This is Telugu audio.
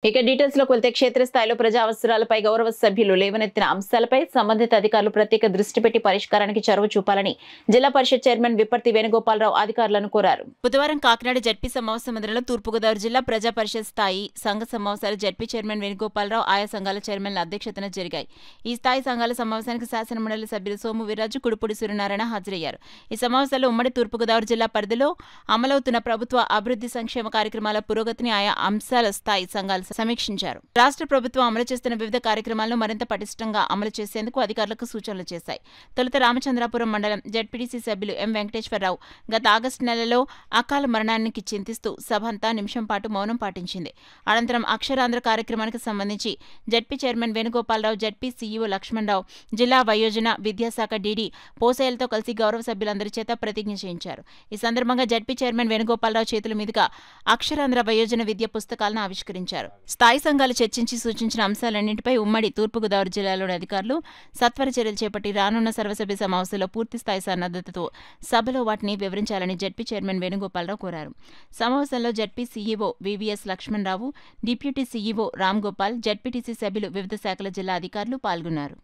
ఇక డీటెయిల్స్ లోకి వెళ్తే క్షేత్రస్థాయిలో ప్రజా అవసరాలపై గౌరవ సభ్యులు లేవనెత్తిన అంశాలపై సంబంధిత అధికారులు ప్రత్యేక దృష్టి పెట్టి పరిష్కారానికి చొరవ చూపాలని జిల్లా పరిషత్ చైర్మన్ విప్పర్తి వేణుగోపాలరావు అధికారులను కోరారు. బుధవారం కాకినాడ జడ్పీ సమావేశ మందిరంలో తూర్పుగోదావరి జిల్లా ప్రజా పరిషత్ స్థాయి సంఘ సమావేశాలు జడ్పీ చైర్మన్ వేణుగోపాలరావు ఆయా సంఘాల చైర్మన్ల అధ్యక్షతన జరిగాయి. ఈ స్థాయి సంఘాల సమావేశానికి శాసనమండలి సభ్యులు సోము వీర్రాజు, కుడుపూడి సూర్యనారాయణ హాజరయ్యారు. ఈ సమావేశాల్లో ఉమ్మడి తూర్పుగోదావరి జిల్లా పరిధిలో అమలవుతున్న ప్రభుత్వ అభివృద్ధి సంక్షేమ కార్యక్రమాల పురోగతిని ఆయా అంశాల స్థాయి సంఘాలు సమీక్షించారు. రాష్ట్ర ప్రభుత్వం అమలు చేస్తున్న వివిధ కార్యక్రమాలను మరింత పటిష్టంగా అమలు చేసేందుకు అధికారులకు సూచనలు చేశాయి. తొలుత రామచంద్రాపురం మండలం జడ్పీటీసీ సభ్యులు ఎం వెంకటేశ్వరరావు గత ఆగస్టు నెలలో అకాల మరణానికి చింతిస్తూ సభ అంతా నిమిషం పాటు మౌనం పాటించింది. అనంతరం అక్షరాంధ్ర కార్యక్రమానికి సంబంధించి ZP chairman Venugopala Rao, ZP CEO Lakshmanarao, జిల్లా వయోజన విద్యాశాఖ డీడీ పోసేయలతో కలిసి గౌరవ సభ్యులందరి చేత ప్రతిజ్ఞ చేయించారు. ఈ సందర్భంగా జడ్పీ చైర్మన్ వేణుగోపాలరావు చేతుల మీదుగా అక్షరాంధ్ర వయోజన విద్య పుస్తకాలను ఆవిష్కరించారు. స్థాయి సంఘాలు చర్చించి సూచించిన అంశాలన్నింటిపై ఉమ్మడి తూర్పుగోదావరి జిల్లాలోని అధికారులు సత్వర చర్యలు చేపట్టి రానున్న సర్వసభ్య సమావేశంలో పూర్తిస్థాయి సన్నద్ధతతో సభలో వాటిని వివరించాలని జడ్పీ చైర్మన్ వేణుగోపాలరావు కోరారు. సమావేశంలో ZP CEO VVS Lakshmanarao, deputy CEO Ram Gopal, ZPTC సభ్యులు, వివిధ శాఖల జిల్లా అధికారులు పాల్గొన్నారు.